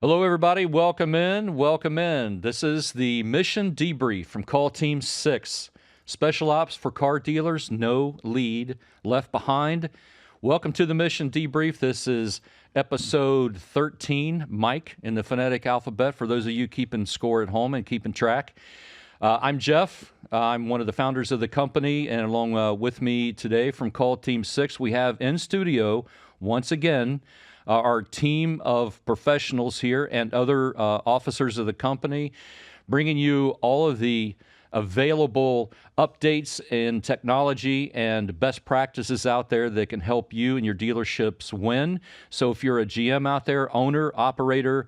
Hello, everybody. Welcome in. Welcome in. This is the Mission Debrief from Call Team 6. Special ops for car dealers, no lead left behind. Welcome to the Mission Debrief. This is episode 13, Mike, in the phonetic alphabet, for those of you keeping score at home and keeping track. I'm Jeff. I'm one of the founders of the company, and along with me today from Call Team 6, we have in studio, once again, our team of professionals here and other officers of the company, bringing you all of the available updates in technology and best practices out there that can help you and your dealerships win. So if you're a GM out there, owner, operator,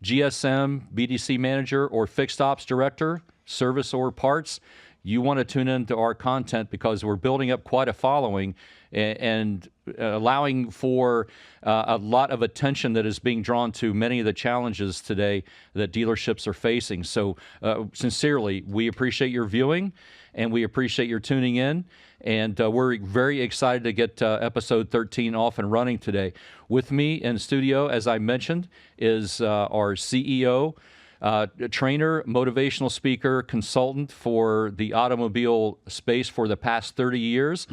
GSM, BDC manager, or fixed ops director, service or parts, you want to tune into our content because we're building up quite a following and allowing for a lot of attention that is being drawn to many of the challenges today that dealerships are facing. So sincerely, we appreciate your viewing and we appreciate your tuning in. And we're very excited to get episode 13 off and running today. With me in studio, as I mentioned, is our CEO, trainer, motivational speaker, consultant for the automobile space for the past 30 years.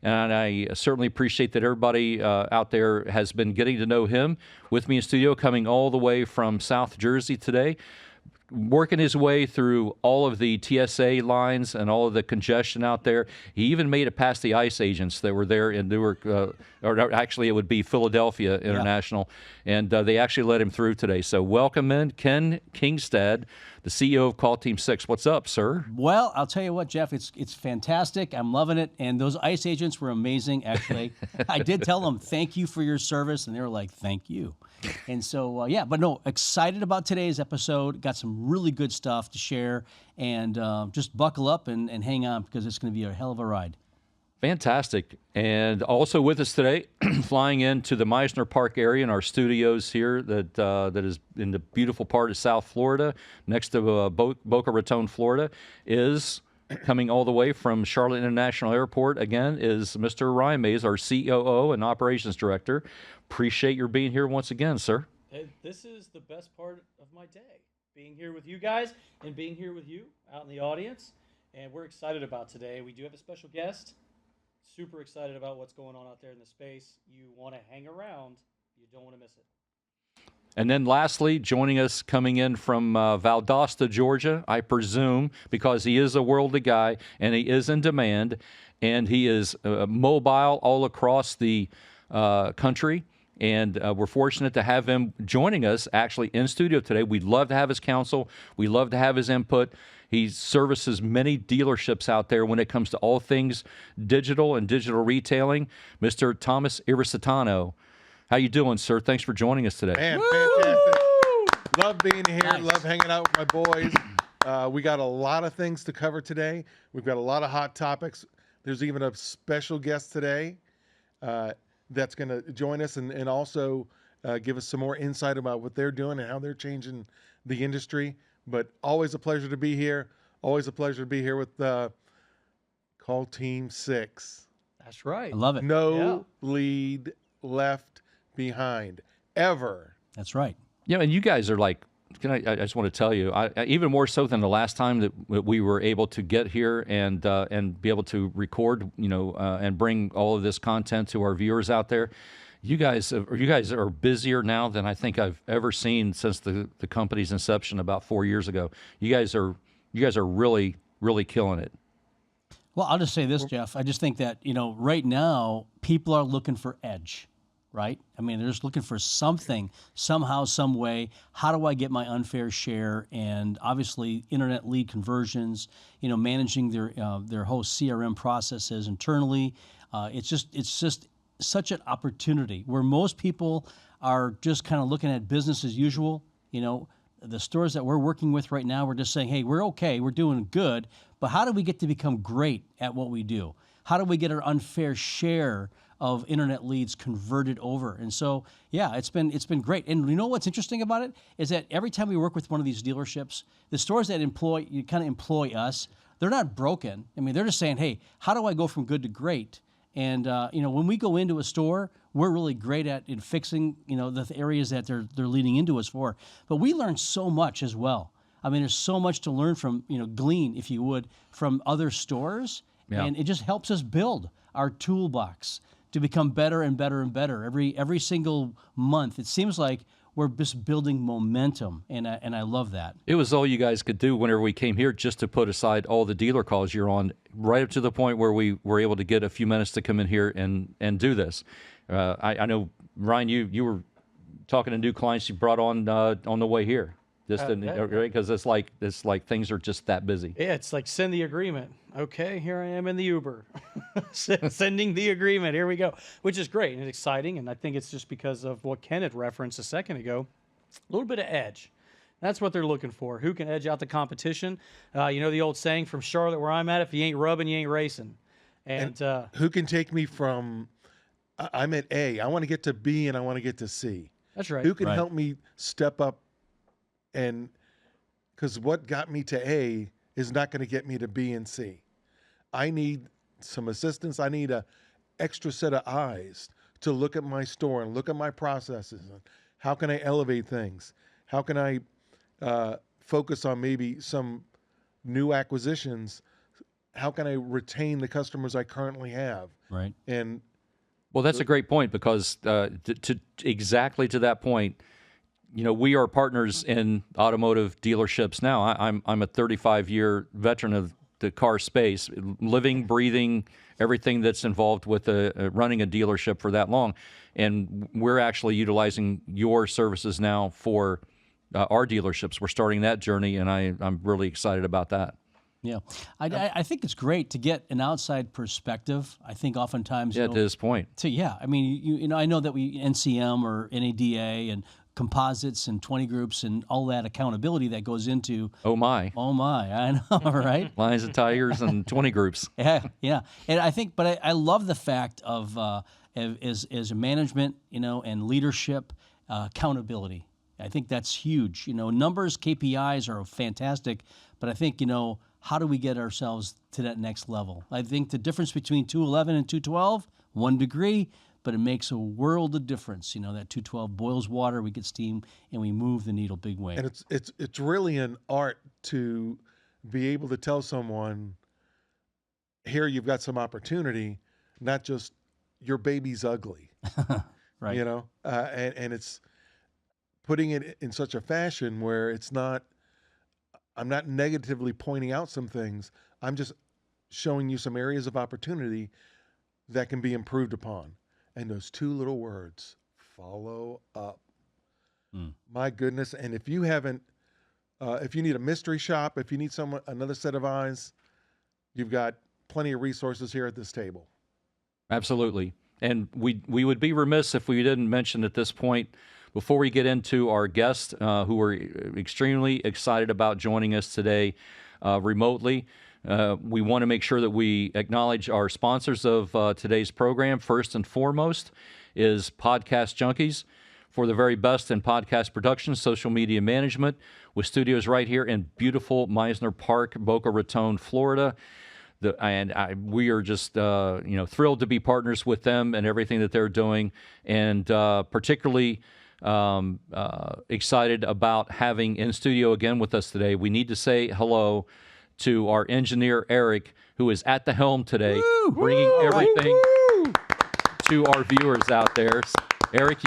And I certainly appreciate that everybody out there has been getting to know him. With me in studio, coming all the way from South Jersey today, working his way through all of the TSA lines and all of the congestion out there. He even made it past the ICE agents that were there in Newark, or actually it would be Philadelphia International, and they actually let him through today. So welcome in Ken Kingstad, the CEO of Call Team 6. What's up, sir? Well, I'll tell you what, Jeff, it's fantastic. I'm loving it. And those ICE agents were amazing, actually. I did tell them, thank you for your service. And they were like, thank you. And so, but no, excited about today's episode. Got some really good stuff to share. And just buckle up and hang on because it's going to be a hell of a ride. Fantastic. And also with us today, flying into the Meisner Park area in our studios here that is in the beautiful part of South Florida, next to Boca Raton, Florida, is coming all the way from Charlotte International Airport, again, is Mr. Ryan Mays, our COO and Operations Director. Appreciate your being here once again, sir. This is the best part of my day, being here with you guys and being here with you out in the audience. And we're excited about today. We do have a special guest. Super excited about what's going on out there in the space. You want to hang around. You don't want to miss it. And then lastly, joining us coming in from Valdosta, Georgia, I presume, because he is a worldly guy and he is in demand and he is mobile all across the country. And we're fortunate to have him joining us actually in studio today. We'd love to have his counsel. We love to have his input. He services many dealerships out there when it comes to all things digital and digital retailing. Mr. Thomas Irisitano. How you doing, sir? Thanks for joining us today. Man, fantastic. Love being here. Nice. Love hanging out with my boys. We got a lot of things to cover today. We've got a lot of hot topics. There's even a special guest today that's going to join us and also give us some more insight about what they're doing and how they're changing the industry. But always a pleasure to be here. Always a pleasure to be here with Call Team 6. That's right. I love it. No lead left behind, ever. That's right. Yeah, and you guys are like, I just want to tell you, even more so than the last time that we were able to get here and be able to record, and bring all of this content to our viewers out there. You guys are busier now than I think I've ever seen since the company's inception about 4 years ago. You guys are really, really killing it. Well, I'll just say this, Jeff. I just think that, right now, people are looking for edge, right? I mean, they're just looking for something, somehow, some way. How do I get my unfair share? And obviously, internet lead conversions, managing their whole CRM processes internally. It's just such an opportunity where most people are just kind of looking at business as usual. The stores that we're working with right now, we're just saying, hey, we're okay, we're doing good, but how do we get to become great at what we do? How do we get our unfair share of internet leads converted over? And so, it's been great. And you know what's interesting about it is that every time we work with one of these dealerships, the stores that employ us, they're not broken. I mean, they're just saying, hey, how do I go from good to great? And when we go into a store, we're really great at in fixing the areas that they're leading into us for. But we learn so much as well. I mean, there's so much to learn from glean, if you would, from other stores, and it just helps us build our toolbox to become better and better and better every single month. It seems like we're just building momentum, and I love that. It was all you guys could do whenever we came here, just to put aside all the dealer calls you're on, right up to the point where we were able to get a few minutes to come in here and do this. I know, Ryan, you were talking to new clients you brought on the way here. Right? Because it's like things are just that busy. Yeah, it's like send the agreement. Okay, here I am in the Uber, sending the agreement. Here we go, which is great and exciting. And I think it's just because of what Ken had referenced a second ago, a little bit of edge. That's what they're looking for. Who can edge out the competition? The old saying from Charlotte, where I'm at: if you ain't rubbing, you ain't racing. And who can take me from I'm at A, I want to get to B, and I want to get to C. That's right. Who can help me step up? And because what got me to A is not going to get me to B and C. I need some assistance. I need a extra set of eyes to look at my store and look at my processes. And how can I elevate things? How can I focus on maybe some new acquisitions? How can I retain the customers I currently have? Right. And well, that's a great point, because to exactly to that point, we are partners in automotive dealerships now. I'm a 35-year veteran of the car space, living, breathing everything that's involved with running a dealership for that long. And we're actually utilizing your services now for our dealerships. We're starting that journey, and I'm really excited about that. Yeah, I think it's great to get an outside perspective. I think oftentimes, to this point. I mean, I know that we NCM or NADA and composites and 20 groups and all that accountability that goes into. Oh my, I know, right? Lines and tires and 20 groups. Yeah, and I think, but I love the fact of as management, and leadership, accountability. I think that's huge. Numbers, KPIs are fantastic, but I think how do we get ourselves to that next level? I think the difference between 211 and 212, 1 degree. But it makes a world of difference. That 212 boils water, we get steam, and we move the needle big way. And it's really an art to be able to tell someone, here you've got some opportunity, not just your baby's ugly. Right. And it's putting it in such a fashion where I'm not negatively pointing out some things. I'm just showing you some areas of opportunity that can be improved upon. And those two little words, follow up. My goodness. And if you haven't, if you need a mystery shop, if you need another set of eyes, you've got plenty of resources here at this table. Absolutely. And we would be remiss if we didn't mention at this point, before we get into our guests who are extremely excited about joining us today remotely, we want to make sure that we acknowledge our sponsors of today's program. First and foremost is Podcast Junkies, for the very best in podcast production, social media management, with studios right here in beautiful Meisner Park, Boca Raton, Florida. We are just thrilled to be partners with them and everything that they're doing, and particularly excited about having in studio again with us today. We need to say hello to our engineer, Eric, who is at the helm today, bringing everything to our viewers out there. Eric,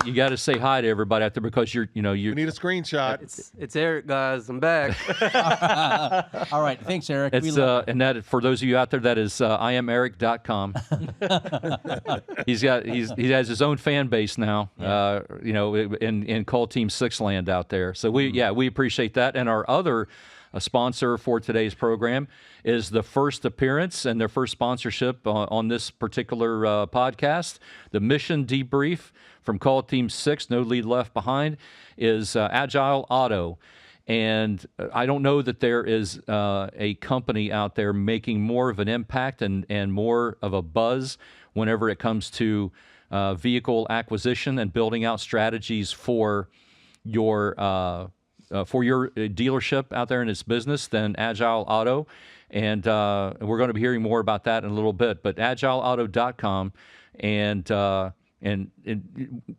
you got to say hi to everybody out there, because you need a screenshot. It's Eric, guys. I'm back. All right, thanks, Eric. It's and that, for those of you out there, that is IamEric.com. He has his own fan base now. In Call Team 6 land out there. So we appreciate that. And our other sponsor for today's program is the first appearance and their first sponsorship on this particular podcast. The Mission Debrief from Call Team 6, No Lead Left Behind, is Agile Auto. And I don't know that there is a company out there making more of an impact and more of a buzz whenever it comes to vehicle acquisition and building out strategies for your dealership out there in its business than Agile Auto. And we're going to be hearing more about that in a little bit. But agileauto.com, and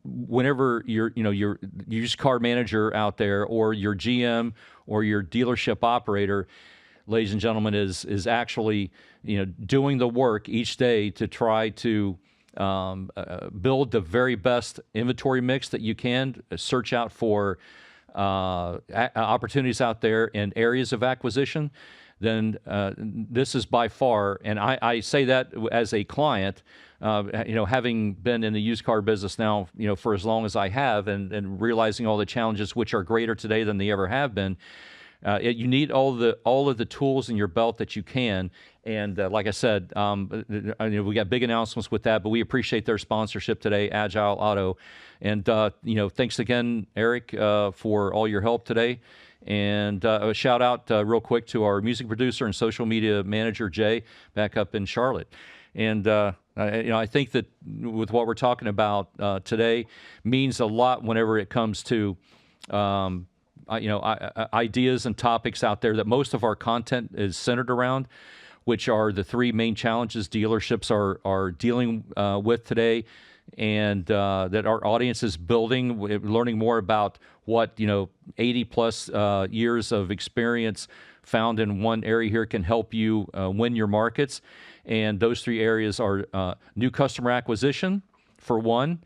whenever your used car manager out there, or your GM, or your dealership operator, ladies and gentlemen, is actually doing the work each day to try to build the very best inventory mix that you can, search out for opportunities out there in areas of acquisition, then this is by far, and I say that as a client, having been in the used car business now, for as long as I have, and realizing all the challenges which are greater today than they ever have been. You need all of the tools in your belt that you can, and like I said, we got big announcements with that, but we appreciate their sponsorship today, Agile Auto, and thanks again, Eric, for all your help today, and a shout out real quick to our music producer and social media manager Jay, back up in Charlotte, and I think that with what we're talking about today means a lot whenever it comes to ideas and topics out there that most of our content is centered around, which are the three main challenges dealerships are dealing with today, and that our audience is building, learning more about what 80 plus years of experience found in one area here can help you win your markets. And those three areas are new customer acquisition for one,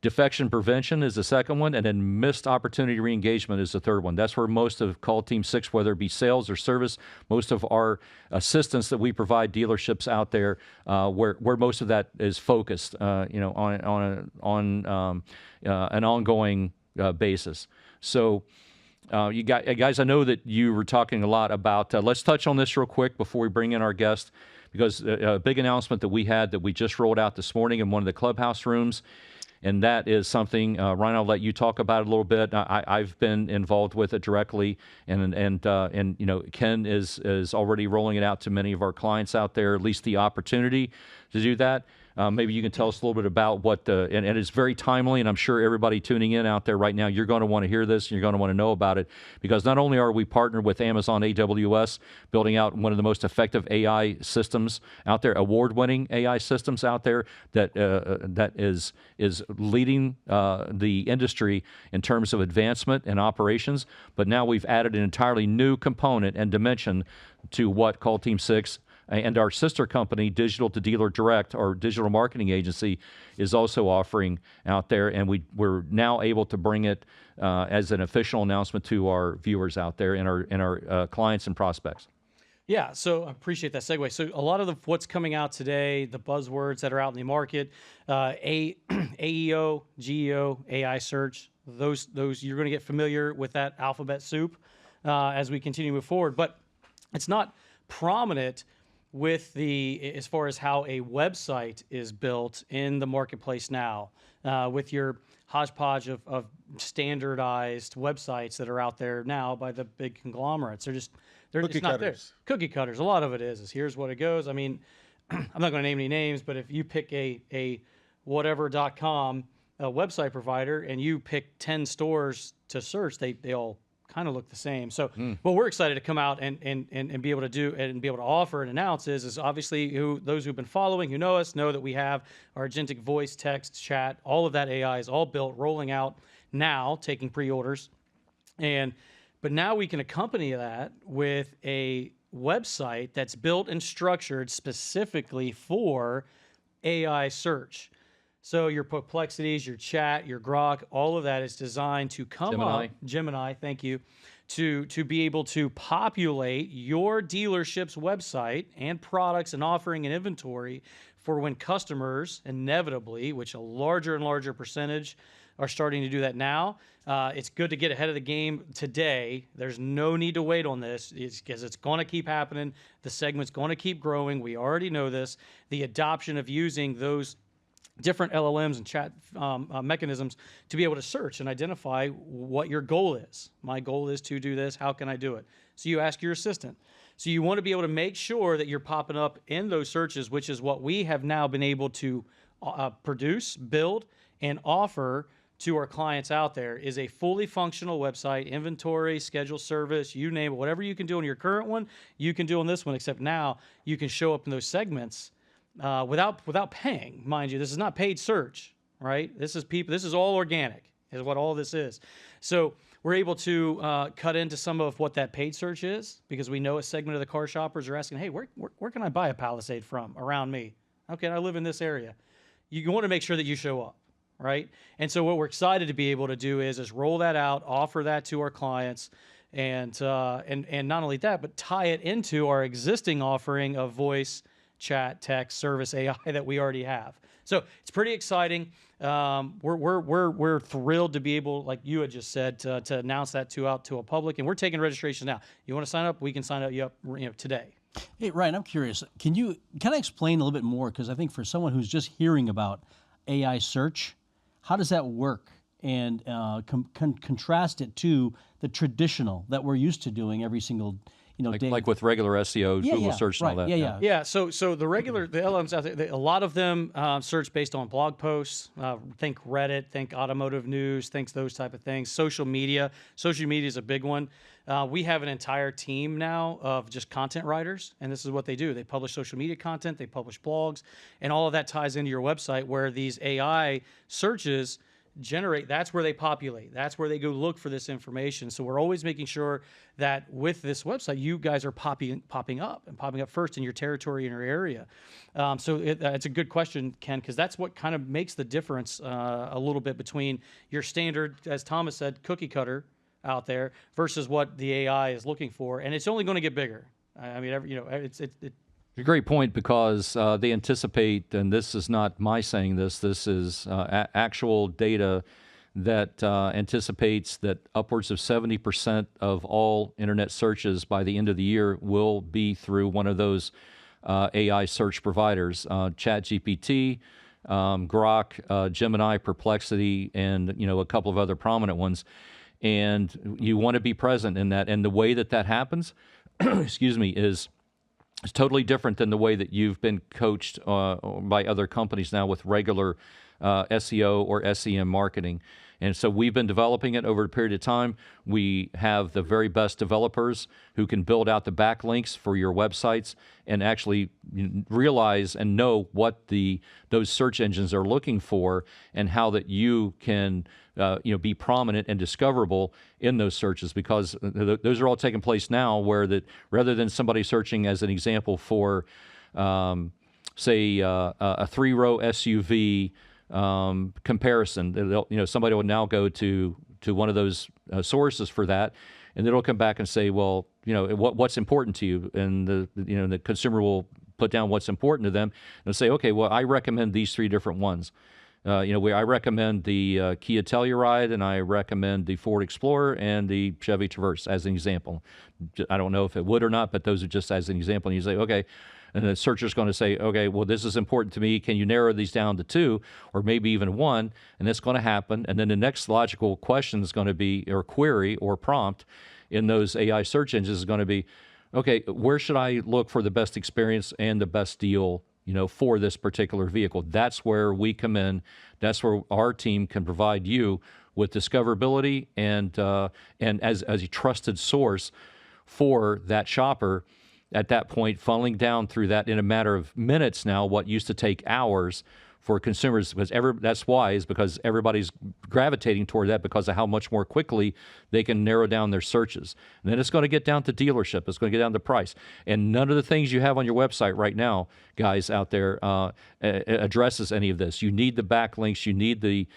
defection prevention is the second one, and then missed opportunity re-engagement is the third one. That's where most of Call Team 6, whether it be sales or service, most of our assistance that we provide dealerships out there, where most of that is focused, on an ongoing basis. So, you guys, I know that you were talking a lot about. Let's touch on this real quick before we bring in our guest, because a big announcement that we had that we just rolled out this morning in one of the clubhouse rooms. And that is something, Ryan, I'll let you talk about it a little bit. I've been involved with it directly, and Ken is already rolling it out to many of our clients out there, at least the opportunity to do that. Maybe you can tell us a little bit about what and it's very timely, and I'm sure everybody tuning in out there right now, you're going to want to hear this, and you're going to want to know about it, because not only are we partnered with Amazon AWS, building out one of the most effective AI systems out there, award-winning AI systems out there that is leading the industry in terms of advancement and operations, but now we've added an entirely new component and dimension to what Call Team 6 and our sister company, Digital to Dealer Direct, our digital marketing agency, is also offering out there, and we're now able to bring it as an official announcement to our viewers out there and our clients and prospects. Yeah, so I appreciate that segue. So a lot of what's coming out today, the buzzwords that are out in the market, AEO, GEO, AI search, those you're going to get familiar with that alphabet soup as we continue to move forward. But it's not prominent with as far as how a website is built in the marketplace now, with your hodgepodge of standardized websites that are out there now by the big conglomerates. They're just not there. Cookie cutters. A lot of it is here's what it goes. I mean, I'm not going to name any names, but if you pick a whatever.com website provider and you pick 10 stores to search, they all kind of look the same. So what we're excited to come out and be able to do and be able to offer and announce is obviously those who've been following, who know us, know that we have our agentic voice, text, chat, all of that AI is all built, rolling out now, taking pre-orders. But now we can accompany that with a website that's built and structured specifically for AI search. So your perplexities, your chat, your Grok, all of that is designed to come up. Gemini, thank you. To be able to populate your dealership's website and products and offering and inventory for when customers inevitably, which a larger and larger percentage are starting to do that now. It's good to get ahead of the game today. There's no need to wait on this because it's going to keep happening. The segment's going to keep growing. We already know this. The adoption of using those different LLMs and chat mechanisms to be able to search and identify what your goal is. My goal is to do this. How can I do it? So you ask your assistant. So you want to be able to make sure that you're popping up in those searches, which is what we have now been able to produce, build, and offer to our clients out there is a fully functional website, inventory, schedule service, you name it, whatever you can do on your current one, you can do on this one, except now you can show up in those segments without paying. Mind you, this is not paid search, right? This is all organic, is what all this is. So we're able to cut into some of what that paid search is, because we know a segment of the car shoppers are asking, hey, where can I buy a Palisade from around me? Okay, I live in this area. You want to make sure that you show up, right? And so what we're excited to be able to do is roll that out, offer that to our clients, and not only that, but tie it into our existing offering of voice, chat, text, service, AI that we already have. So it's pretty exciting. We're thrilled to be able, like you had just said, to announce that out to a public, and we're taking registration now. You want to sign up? We can sign up you up today. Hey, Ryan, I'm curious. Can I explain a little bit more? Because I think for someone who's just hearing about AI search, how does that work? And contrast it to the traditional that we're used to doing every single day. Like with regular SEO, Google search and all that. Yeah. So the LLMs out there, a lot of them search based on blog posts. Think Reddit, think automotive news, think those type of things. Social media. Social media is a big one. We have an entire team now of just content writers, and this is what they do. They publish social media content, they publish blogs, and all of that ties into your website where these AI searches generate. That's where they populate. That's where they go look for this information. So we're always making sure that with this website, you guys are popping up first in your territory, in your area. So it's a good question, Ken, because that's what kind of makes the difference a little bit between your standard, as Thomas said, cookie cutter out there versus what the AI is looking for, and it's only going to get bigger. I mean, it's A great point, because they anticipate, and this is not my saying this is actual data that anticipates that upwards of 70% of all internet searches by the end of the year will be through one of those AI search providers, ChatGPT, Grok, Gemini, Perplexity, and a couple of other prominent ones. And you want to be present in that. And the way that happens, excuse me, is totally different than the way that you've been coached by other companies now with regular SEO or SEM marketing. And so we've been developing it over a period of time. We have the very best developers who can build out the backlinks for your websites and actually realize and know what those search engines are looking for, and how that you can be prominent and discoverable in those searches, because those are all taking place now, where that rather than somebody searching, as an example, for say a 3-row SUV comparison, somebody will now go to one of those sources for that, and it'll come back and say, well, what's important to you, and the consumer will put down what's important to them and say, okay, well, I recommend these 3 different ones. I recommend the Kia Telluride, and I recommend the Ford Explorer and the Chevy Traverse as an example. I don't know if it would or not, but those are just as an example. And you say, okay, and the searcher's going to say, okay, well, this is important to me. Can you narrow these down to 2 or maybe even 1? And that's going to happen. And then the next logical question is going to be, or query or prompt in those AI search engines is going to be, okay, where should I look for the best experience and the best deal for this particular vehicle? That's where we come in. That's where our team can provide you with discoverability and as a trusted source for that shopper. At that point, funneling down through that in a matter of minutes now, what used to take hours for consumers, that's why, is because everybody's gravitating toward that because of how much more quickly they can narrow down their searches. And then it's going to get down to dealership. It's going to get down to price. And none of the things you have on your website right now, guys out there, addresses any of this. You need the backlinks. You need the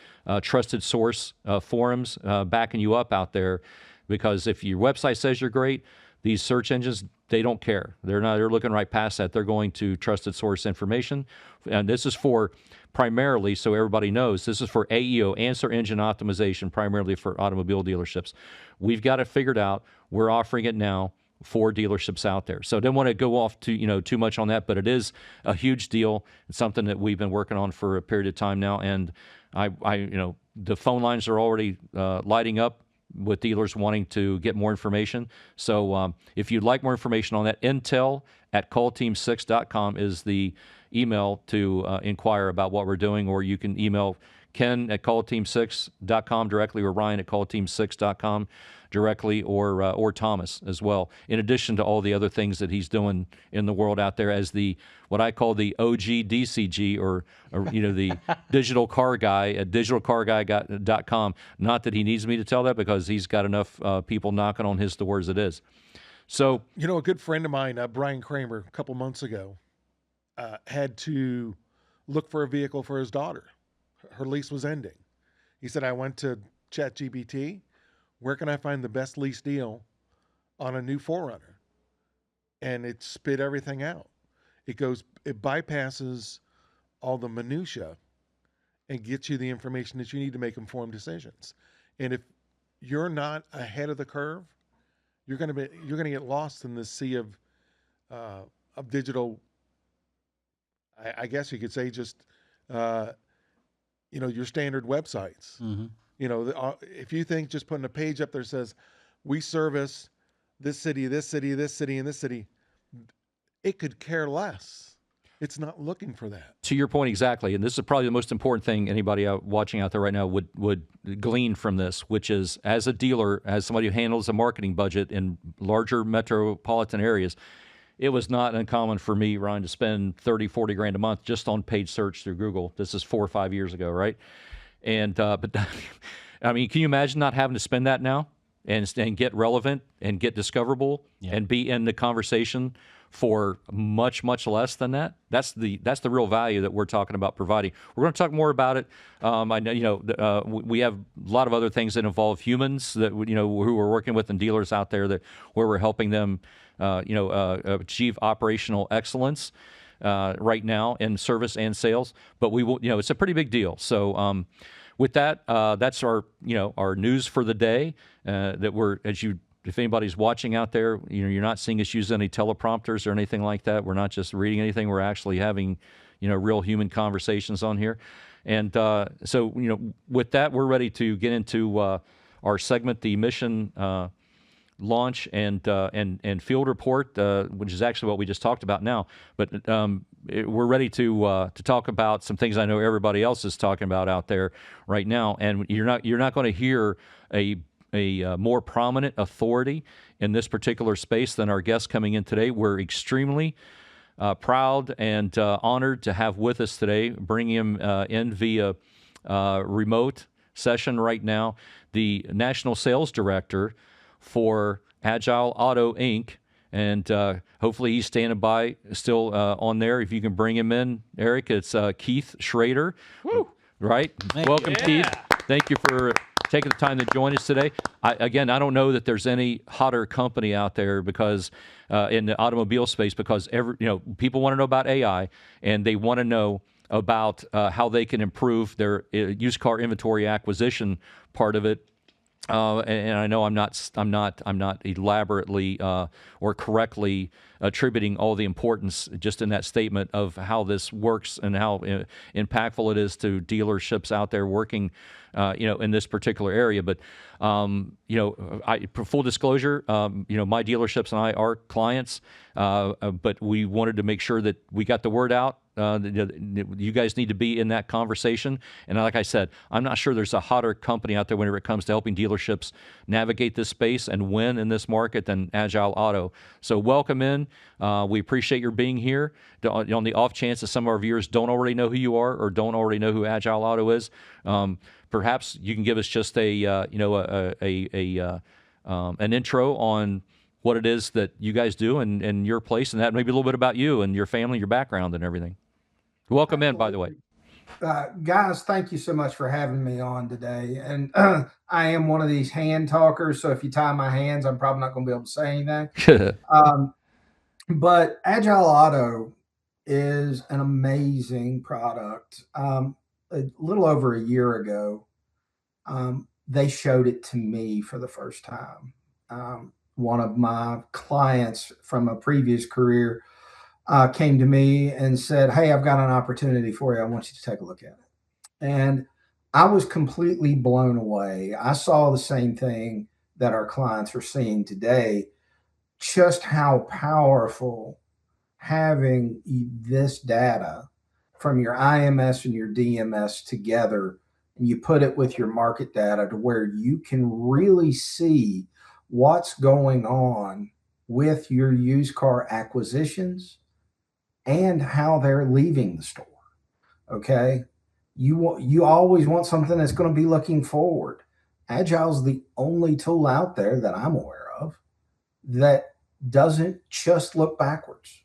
trusted source forums backing you up out there, because if your website says you're great, these search engines, they don't care. They're looking right past that. They're going to trusted source information. And this is for primarily, so everybody knows, this is for AEO, answer engine optimization, primarily for automobile dealerships. We've got it figured out. We're offering it now for dealerships out there. So I don't want to go off too much on that, but it is a huge deal. It's something that we've been working on for a period of time now. And the phone lines are already lighting up with dealers wanting to get more information. So if you'd like more information on that, intel@callteam6.com is the email to inquire about what we're doing, or you can email Ken at callteam6.com directly, or Ryan at callteam6.com directly, or Thomas as well, in addition to all the other things that he's doing in the world out there as the what I call the OG DCG, or the digital car guy at digitalcarguy.com. Not that he needs me to tell that, because he's got enough people knocking on his door as it is. So, a good friend of mine, Brian Kramer, a couple months ago, had to look for a vehicle for his daughter. Her lease was ending. He said, I went to ChatGPT. Where can I find the best lease deal on a new 4Runner? And it spit everything out. It bypasses all the minutia and gets you the information that you need to make informed decisions. And if you're not ahead of the curve, you're going to get lost in this sea of digital. I guess you could say just your standard websites. Mm-hmm. If you think just putting a page up there says we service this city, this city, this city, and this city, it could care less. It's not looking for that. To your point exactly, and this is probably the most important thing anybody watching out there right now would glean from this, which is, as a dealer, as somebody who handles a marketing budget in larger metropolitan areas, it was not uncommon for me, Ryan, to spend 30, 40 grand a month just on paid search through Google. This is 4 or 5 years ago, right? And but I mean, can you imagine not having to spend that now and get relevant and get discoverable and be in the conversation for much, much less than that? That's the real value that we're talking about providing. We're going to talk more about it. I know we have a lot of other things that involve humans that who we're working with, and dealers out there where we're helping them achieve operational excellence right now in service and sales. But we will, it's a pretty big deal. So with that, that's our news for the day. If anybody's watching out there, you're not seeing us use any teleprompters or anything like that. We're not just reading anything. We're actually having, real human conversations on here. And so, with that, we're ready to get into our segment, the mission launch and field report, which is actually what we just talked about now. But we're ready to talk about some things I know everybody else is talking about out there right now. And you're not going to hear a more prominent authority in this particular space than our guest coming in today. We're extremely proud and honored to have with us today, bringing him in via remote session right now, the National Sales Director for Agile Auto Inc. And hopefully he's standing by still on there. If you can bring him in, Eric, it's Keith Schrader. Woo! Right? Welcome, Keith. Thank you for taking the time to join us today. I don't know that there's any hotter company out there because in the automobile space, because people want to know about AI, and they want to know about how they can improve their used car inventory acquisition part of it. And I know I'm not elaborately or correctly attributing all the importance just in that statement of how this works and how impactful it is to dealerships out there working, in this particular area. But for full disclosure, my dealerships and I are clients, but we wanted to make sure that we got the word out. You guys need to be in that conversation. And like I said, I'm not sure there's a hotter company out there whenever it comes to helping dealerships navigate this space and win in this market than Agile Auto. So welcome in. We appreciate your being here. On the off chance that some of our viewers don't already know who you are or don't already know who Agile Auto is, perhaps you can give us just an intro on what it is that you guys do and your place, and that maybe a little bit about you and your family, your background, and everything. Welcome in, by the way. Guys, thank you so much for having me on today. And I am one of these hand talkers, so if you tie my hands, I'm probably not going to be able to say anything. But Agile Auto is an amazing product. A little over a year ago, they showed it to me for the first time. One of my clients from a previous career came to me and said, "Hey, I've got an opportunity for you. I want you to take a look at it." And I was completely blown away. I saw the same thing that our clients are seeing today, just how powerful having this data from your IMS and your DMS together, and you put it with your market data to where you can really see what's going on with your used car acquisitions and how they're leaving the store. Okay. You always want something that's going to be looking forward. Agile's the only tool out there that I'm aware of that doesn't just look backwards.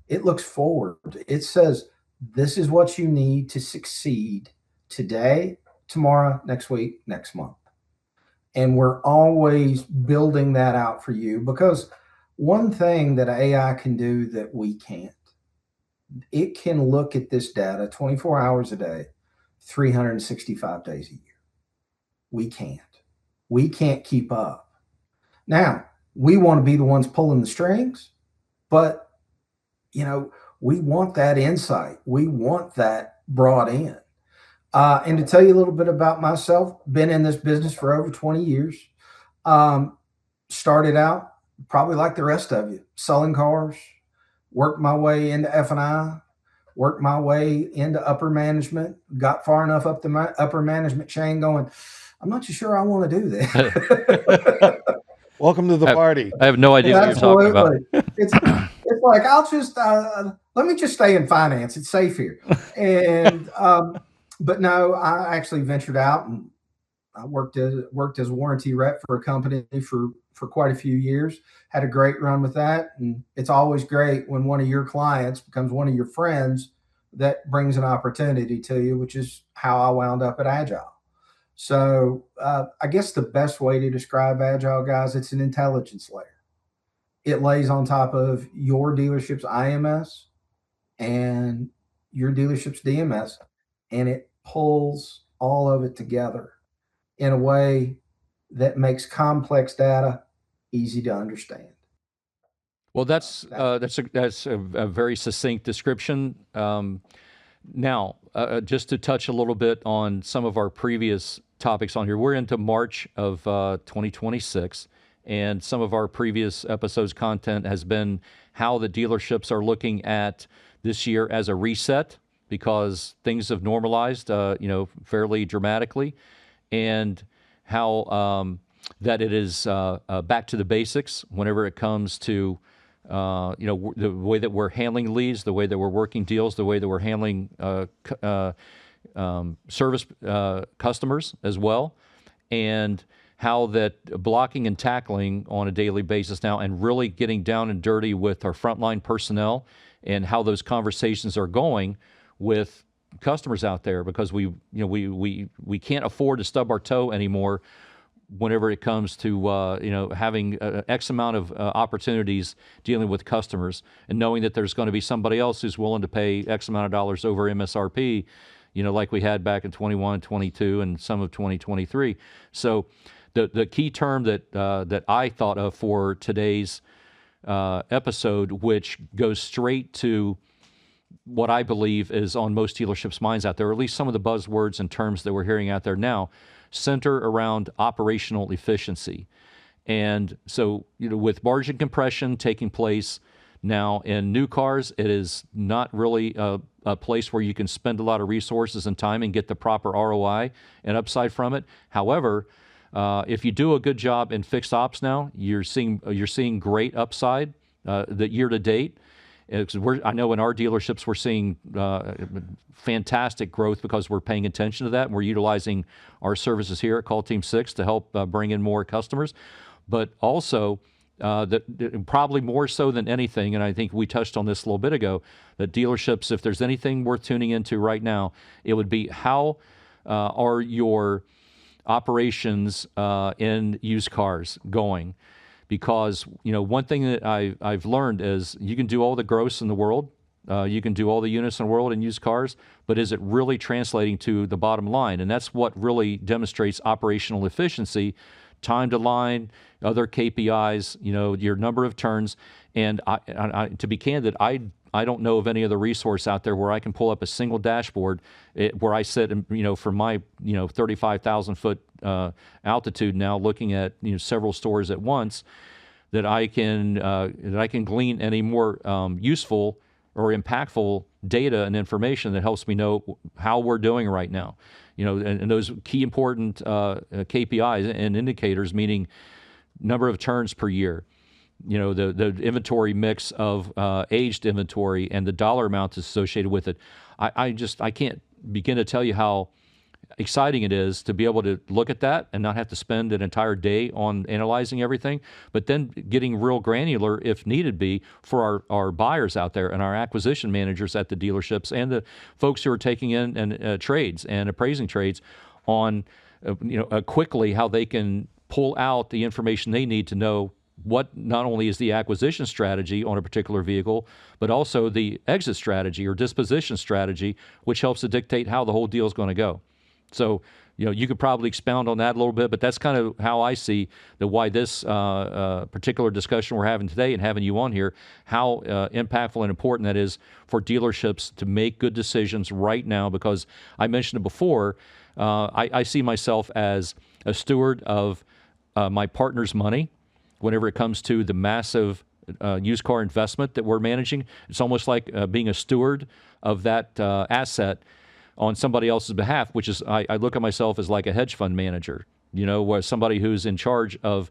It looks forward. It says, this is what you need to succeed today, tomorrow, next week, next month. And we're always building that out for you, because one thing that AI can do that we can't, it can look at this data 24 hours a day, 365 days a year. We can't. We can't keep up. Now, we want to be the ones pulling the strings, but we want that insight. We want that brought in. And to tell you a little bit about myself, been in this business for over 20 years. Started out probably like the rest of you, selling cars, worked my way into F&I, worked my way into upper management, got far enough up the upper management chain going, I'm not too sure I want to do this. Welcome to the party. I have no idea what you're talking about. It's like, I'll just, let me just stay in finance. It's safe here. And, but no, I actually ventured out and I worked as a warranty rep for a company for quite a few years. Had a great run with that. And it's always great when one of your clients becomes one of your friends that brings an opportunity to you, which is how I wound up at Agile. So I guess the best way to describe Agile, guys, it's an intelligence layer. It lays on top of your dealership's IMS and your dealership's DMS, and it pulls all of it together in a way that makes complex data easy to understand. Well, that's a very succinct description. Now, just to touch a little bit on some of our previous topics on here, we're into March of 2026, and some of our previous episodes' content has been how the dealerships are looking at this year as a reset, because things have normalized, fairly dramatically, and how that it is back to the basics whenever it comes to the way that we're handling leads, the way that we're working deals, the way that we're handling service customers as well, and how that blocking and tackling on a daily basis now, and really getting down and dirty with our frontline personnel, and how those conversations are going with customers out there, because we can't afford to stub our toe anymore whenever it comes to having X amount of opportunities dealing with customers, and knowing that there's going to be somebody else who's willing to pay X amount of dollars over MSRP, like we had back in 21, 22, and some of 2023. So the key term that I thought of for today's episode, which goes straight to what I believe is on most dealerships' minds out there, or at least some of the buzzwords and terms that we're hearing out there now, center around operational efficiency. And so, with margin compression taking place now in new cars, it is not really a place where you can spend a lot of resources and time and get the proper ROI and upside from it. However, if you do a good job in fixed ops now, you're seeing great upside the year to date. I know in our dealerships we're seeing fantastic growth because we're paying attention to that, and we're utilizing our services here at Call Team 6 to help bring in more customers. But also, probably more so than anything, and I think we touched on this a little bit ago, that dealerships, if there's anything worth tuning into right now, it would be how are your operations in used cars going? Because one thing that I've learned is you can do all the gross in the world, you can do all the units in the world in used cars, but is it really translating to the bottom line? And that's what really demonstrates operational efficiency: time to line, other KPIs, your number of turns. And I to be candid, I don't know of any other resource out there where I can pull up a single dashboard where I sit, from my 35,000 foot altitude now, looking at several stores at once, that I can glean any more useful or impactful data and information that helps me know how we're doing right now. And those key important KPIs and indicators, meaning number of turns per year, the inventory mix of aged inventory and the dollar amount associated with it. I can't begin to tell you how exciting it is to be able to look at that and not have to spend an entire day on analyzing everything, but then getting real granular if needed be for our buyers out there and our acquisition managers at the dealerships and the folks who are taking in and trades and appraising trades on quickly how they can pull out the information they need to know what not only is the acquisition strategy on a particular vehicle, but also the exit strategy or disposition strategy, which helps to dictate how the whole deal is going to go. So, you could probably expound on that a little bit, but that's kind of how I see why this particular discussion we're having today and having you on here, how impactful and important that is for dealerships to make good decisions right now. Because I mentioned it before, I see myself as a steward of my partner's money whenever it comes to the massive used car investment that we're managing. It's almost like being a steward of that asset on somebody else's behalf, which is, I look at myself as like a hedge fund manager, where somebody who's in charge of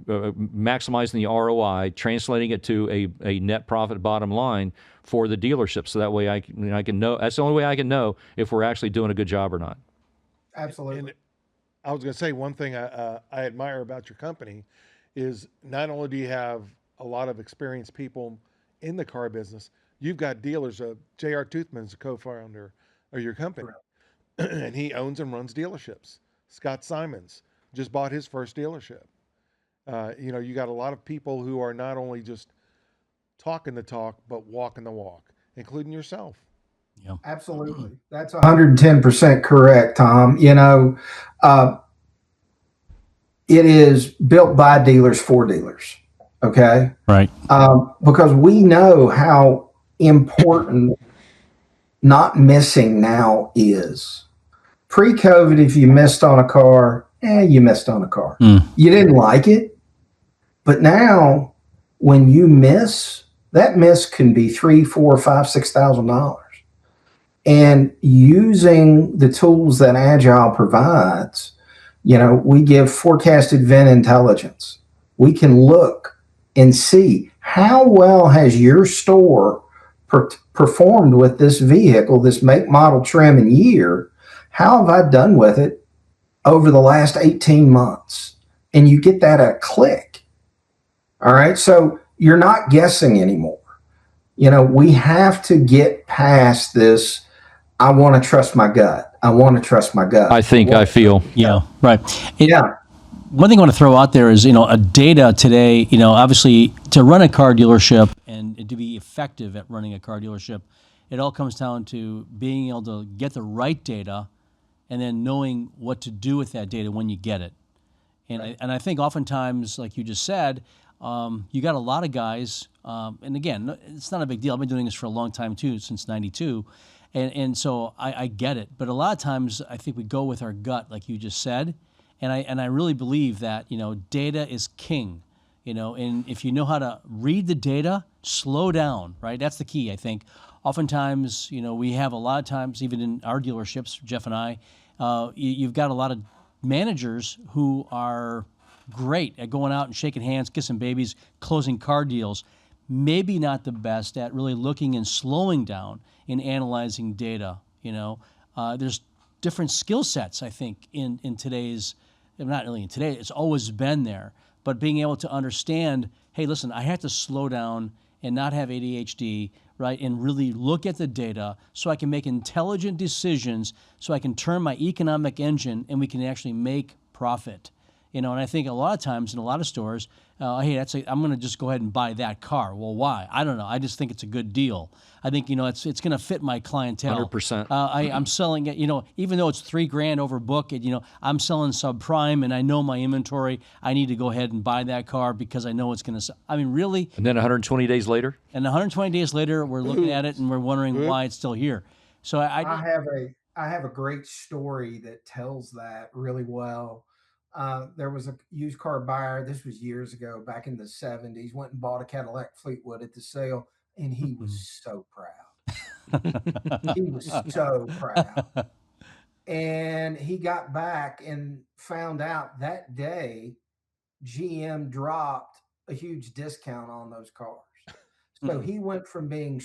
maximizing the ROI, translating it to a net profit bottom line for the dealership. So that way I can know, that's the only way I can know if we're actually doing a good job or not. Absolutely. And I was going to say one thing I admire about your company is not only do you have a lot of experienced people in the car business, you've got dealers. J.R. Toothman is a co-founder of your company, and he owns and runs dealerships. Scott Simons just bought his first dealership. You got a lot of people who are not only just talking the talk, but walking the walk, including yourself. Yeah, absolutely. That's 110% correct, Tom. It is built by dealers for dealers. Okay. right. Because we know how important not missing now is. Pre-COVID, if you missed on a car, you missed on a car. You didn't like it. But now when you miss, that miss can be $3,000, $4,000, $5,000, $6,000. And using the tools that Agile provides, we give forecasted event intelligence. We can look and see how well has your store performed with this vehicle, this make, model, trim, and year. How have I done with it over the last 18 months? And you get that at a click. All right. So you're not guessing anymore. We have to get past this. I want to trust my gut. I want to trust my gut. I feel. Yeah. Right. Yeah. One thing I want to throw out there is, a data today, obviously to run a car dealership and to be effective at running a car dealership, it all comes down to being able to get the right data and then knowing what to do with that data when you get it. And Right. I think oftentimes, like you just said, you got a lot of guys, and again, it's not a big deal. I've been doing this for a long time too, since '92. And so I get it. But a lot of times I think we go with our gut, like you just said. And I really believe that, data is king, and if you know how to read the data, slow down, right? That's the key, I think. Oftentimes, we have a lot of times, even in our dealerships, Jeff and I, you've got a lot of managers who are great at going out and shaking hands, kissing babies, closing car deals. Maybe not the best at really looking and slowing down and analyzing data. There's different skill sets, I think, in today's, not really in today, it's always been there, but being able to understand, hey, listen, I have to slow down and not have ADHD, right, and really look at the data so I can make intelligent decisions, so I can turn my economic engine and we can actually make profit. And I think a lot of times in a lot of stores, hey, I'm going to just go ahead and buy that car. Well, why? I don't know. I just think it's a good deal. I think, it's going to fit my clientele. 100%. I'm selling it, even though it's $3,000 over book, I'm selling subprime and I know my inventory. I need to go ahead and buy that car because I know it's going to sell. I mean, really? And then 120 days later? And 120 days later, we're looking at it and we're wondering why it's still here. So I have a great story that tells that really well. There was a used car buyer. This was years ago, back in the 70s. Went and bought a Cadillac Fleetwood at the sale, and he was so proud. He was so proud. And he got back and found out that day GM dropped a huge discount on those cars. So he went from being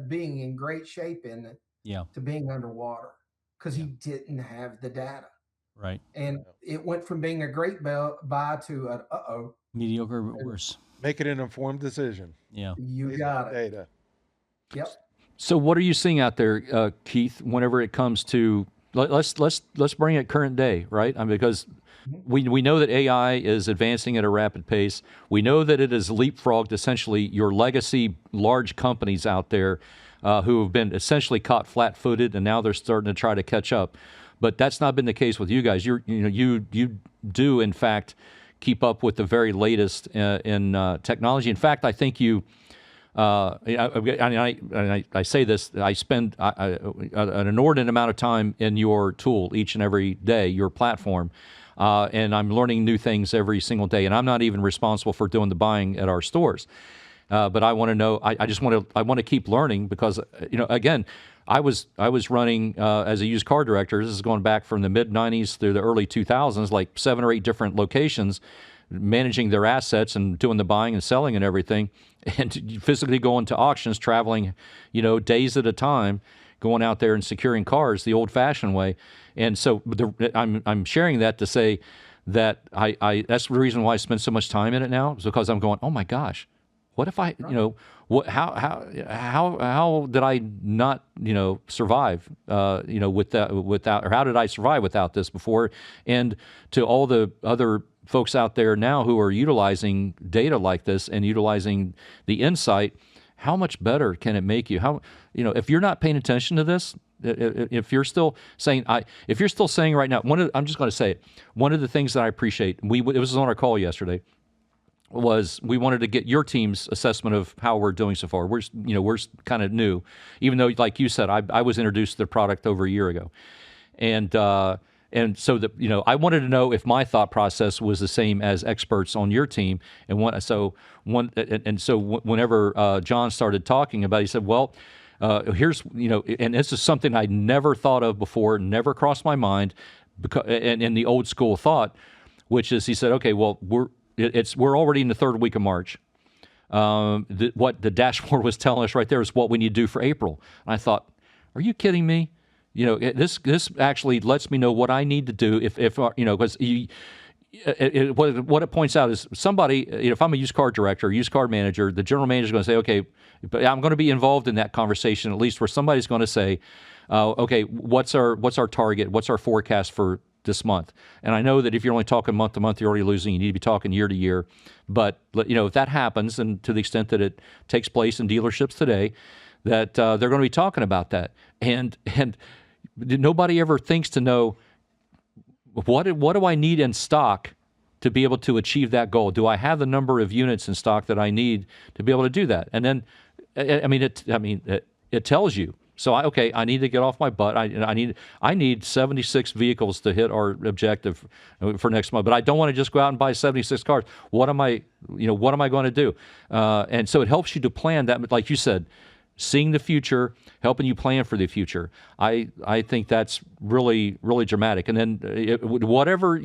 being in great shape in it, Yeah. to being underwater because he didn't have the data. Right. And it went from being a great buy to an Mediocre or worse. Make it an informed decision. Yeah. You based got on it. data. Yep. So, what are you seeing out there, Keith? Whenever it comes to let's bring it current day, right? I mean, because we know that AI is advancing at a rapid pace. We know that it has leapfrogged essentially your legacy large companies out there who have been essentially caught flat-footed, and now they're starting to try to catch up. But that's not been the case with you guys. You do in fact keep up with the very latest in technology. In fact, I think you. I say this, I spend an inordinate amount of time in your tool each and every day, your platform, and I'm learning new things every single day. And I'm not even responsible for doing the buying at our stores. But I want to know, I want to keep learning because, again, I was running as a used car director. This is going back from the mid 90s through the early 2000s, like 7 or 8 different locations, managing their assets and doing the buying and selling and everything, and physically going to auctions, traveling, days at a time, going out there and securing cars the old-fashioned way. And so I'm sharing that to say that I that's the reason why I spend so much time in it now, is because I'm going, oh my gosh, what if I, how did I not, survive, without, or how did I survive without this before? And to all the other folks out there now who are utilizing data like this and utilizing the insight, how much better can it make you? How, if you're not paying attention to this, if you're still saying, right now, I'm just going to say it. One of the things that I appreciate, it was on our call yesterday, was we wanted to get your team's assessment of how we're doing so far. We're kind of new, even though, like you said, I was introduced to the product over a year ago, and so I wanted to know if my thought process was the same as experts on your team. And whenever John started talking about it, he said, well, here's, and this is something I never thought of before, never crossed my mind, because and in the old school thought, which is, he said, okay, well, we're already in the 3rd week of March. What the dashboard was telling us right there is what we need to do for April. And I thought, are you kidding me? This actually lets me know what I need to do because what it points out is somebody, if I'm a used car director, used car manager, the general manager is going to say, okay, but I'm going to be involved in that conversation, at least where somebody's going to say, okay, what's our target? What's our forecast for this month? And I know that if you're only talking month to month, you're already losing. You need to be talking year to year. But if that happens, and to the extent that it takes place in dealerships today, that they're going to be talking about that. And nobody ever thinks to know, what do I need in stock to be able to achieve that goal? Do I have the number of units in stock that I need to be able to do that? And then, it tells you. So I need to get off my butt. I need 76 vehicles to hit our objective for next month. But I don't want to just go out and buy 76 cars. What am I going to do? And so it helps you to plan that, like you said, seeing the future, helping you plan for the future. I think that's really, really dramatic. And then whatever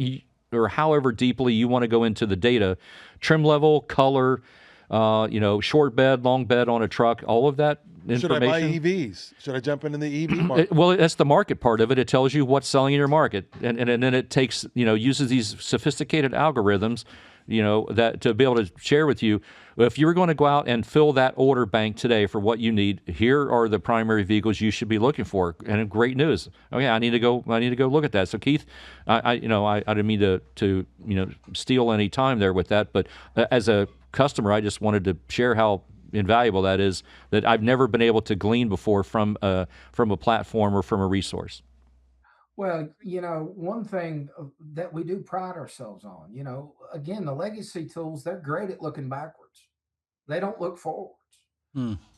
or however deeply you want to go into the data, trim level, color, short bed, long bed on a truck, all of that information. Should I buy EVs? Should I jump into the EV market? Well, that's the market part of it. It tells you what's selling in your market. And then it takes, uses these sophisticated algorithms, that to be able to share with you. If you're going to go out and fill that order bank today for what you need, here are the primary vehicles you should be looking for. And great news. Okay, I need to go look at that. So Keith, I didn't mean to steal any time there with that, but as a customer, I just wanted to share how invaluable that is, that I've never been able to glean before from a platform or from a resource. Well, one thing that we do pride ourselves on, again, the legacy tools, they're great at looking backwards. They don't look forwards.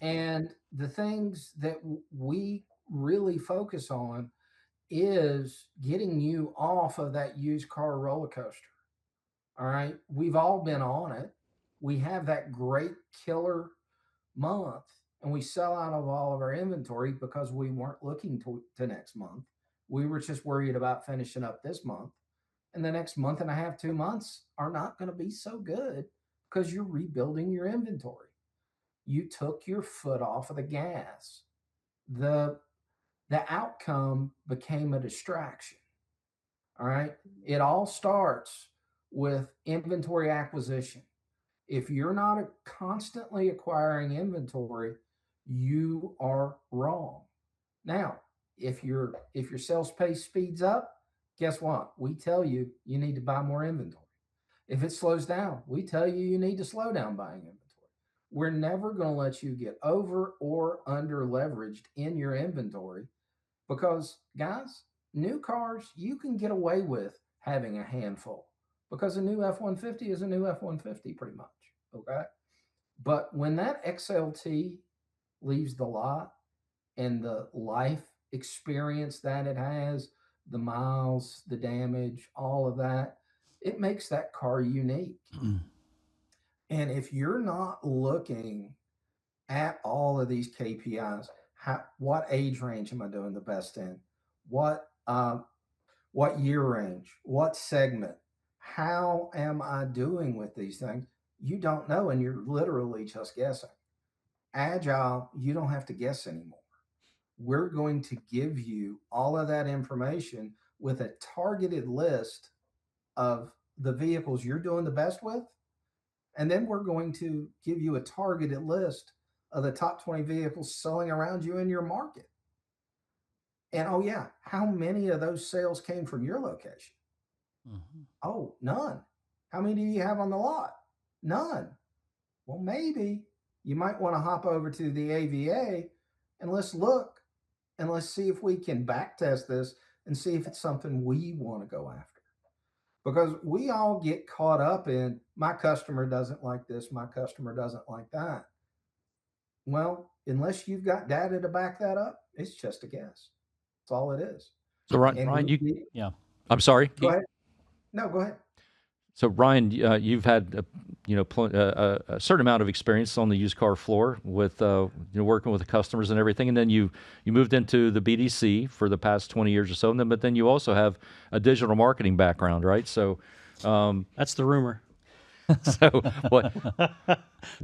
And the things that we really focus on is getting you off of that used car roller coaster. All right. We've all been on it. We have that great killer month and we sell out of all of our inventory because we weren't looking to next month. We were just worried about finishing up this month. And the next month and a half, 2 months are not going to be so good because you're rebuilding your inventory. You took your foot off of the gas. The outcome became a distraction. All right. It all starts with inventory acquisition. If you're not constantly acquiring inventory, you are wrong. Now, if your sales pace speeds up, guess what? We tell you you need to buy more inventory. If it slows down, we tell you you need to slow down buying inventory. We're never going to let you get over or under leveraged in your inventory because, guys, new cars, you can get away with having a handful because a new F-150 is a new F-150 pretty much, okay? But when that XLT leaves the lot and the life experience that it has, the miles, the damage, all of that, it makes that car unique. And if you're not looking at all of these KPIs, what age range am I doing the best in? What year range? What segment? How am I doing with these things? You don't know, and you're literally just guessing. Agile, you don't have to guess anymore. We're going to give you all of that information with a targeted list of the vehicles you're doing the best with. And then we're going to give you a targeted list of the top 20 vehicles selling around you in your market. And oh, yeah, how many of those sales came from your location? Oh, none. How many do you have on the lot? None. Well, maybe you might want to hop over to the AVA and let's look and let's see if we can back test this and see if it's something we want to go after. Because we all get caught up in my customer doesn't like this, my customer doesn't like that. Well, unless you've got data to back that up, it's just a guess. That's all it is. So Ryan, yeah. I'm sorry. Go ahead. No, go ahead. So Ryan, you've had a certain amount of experience on the used car floor with working with the customers and everything, and then you moved into the BDC for the past 20 years or so, but then you also have a digital marketing background, right? So that's the rumor. So what?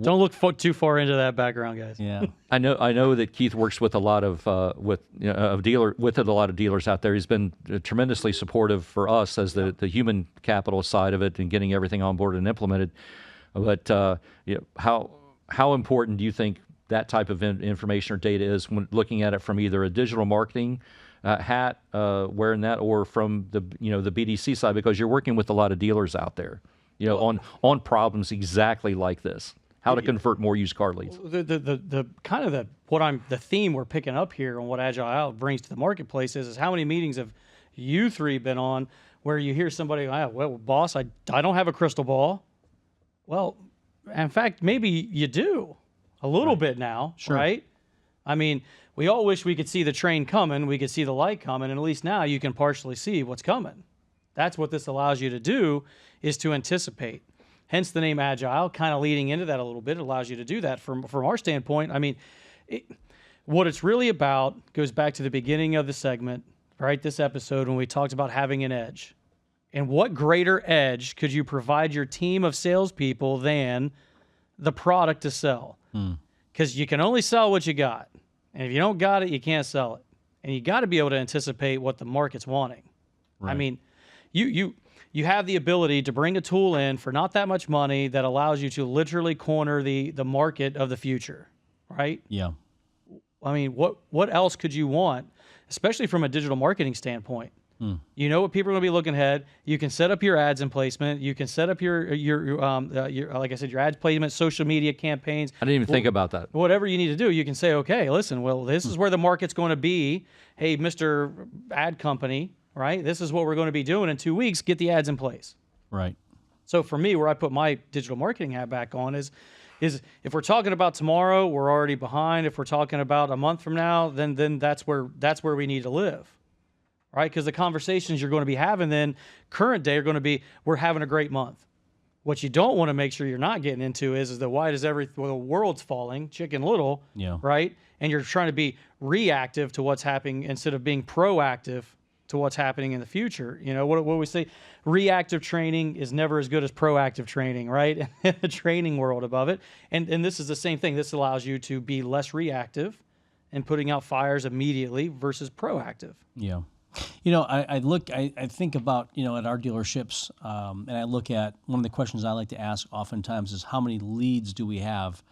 Don't look too far into that background, guys. Yeah, I know that Keith works with a lot of a lot of dealers out there. He's been tremendously supportive for us as the human capital side of it and getting everything on board and implemented. But how important do you think that type of information or data is when looking at it from either a digital marketing hat, wearing that, or from the the BDC side, because you're working with a lot of dealers out there, on problems exactly like this. How to convert more used car leads. The theme we're picking up here on what Agile brings to the marketplace is how many meetings have you three been on where you hear somebody, well, boss, I don't have a crystal ball. Well, in fact, maybe you do a little bit now, right? I mean, we all wish we could see the train coming, we could see the light coming, and at least now you can partially see what's coming. That's what this allows you to do, is to anticipate. Hence the name Agile, kind of leading into that a little bit. It allows you to do that from our standpoint. I mean, what it's really about goes back to the beginning of the segment, right? This episode when we talked about having an edge. And what greater edge could you provide your team of salespeople than the product to sell? Because you can only sell what you got. And if you don't got it, you can't sell it. And you got to be able to anticipate what the market's wanting. Right. I mean, you have the ability to bring a tool in for not that much money that allows you to literally corner the market of the future, right? Yeah. I mean, what else could you want, especially from a digital marketing standpoint? You know what people are going to be looking ahead. You can set up your ads and placement. You can set up your like I said, your ads placement, social media campaigns. I didn't even think about that. Whatever you need to do, you can say, okay, listen, well, this is where the market's going to be. Hey, Mr. Ad Company, right? This is what we're going to be doing in 2 weeks. Get the ads in place. Right. So for me, where I put my digital marketing hat back on is if we're talking about tomorrow, we're already behind. If we're talking about a month from now, then that's where we need to live. right? Because the conversations you're going to be having then current day are going to be, we're having a great month. What you don't want to make sure you're not getting into is the why does the world's falling, Chicken Little, right? And you're trying to be reactive to what's happening instead of being proactive to what's happening in the future. You know, what we say, reactive training is never as good as proactive training, right? In the training world above it. And this is the same thing. This allows you to be less reactive and putting out fires immediately versus proactive. Yeah. You know, I think about, you know, at our dealerships, and I look at one of the questions I like to ask oftentimes is how many leads do we have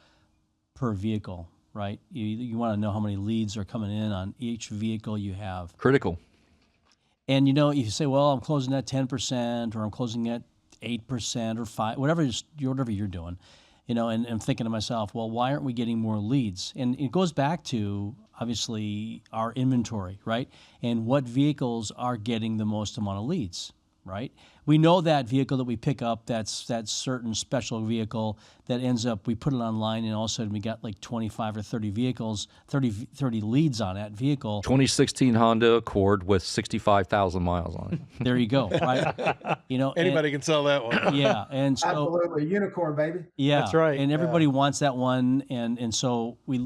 per vehicle, right? You want to know how many leads are coming in on each vehicle you have. Critical. And, you know, you say, well, I'm closing at 10% or I'm closing at 8% or 5%, whatever you're doing, you know, and I'm thinking to myself, well, why aren't we getting more leads? And it goes back to, obviously, our inventory, right? And what vehicles are getting the most amount of leads, right? We know that vehicle that we pick up, that's that certain special vehicle that ends up, we put it online and all of a sudden we got like 25 or 30 vehicles, 30 leads on that vehicle. 2016 Honda Accord with 65,000 miles on it. There you go, right? You know, Anybody can sell that one. Yeah, and so Absolutely, unicorn, baby. yeah, That's right. and everybody wants that one, and so we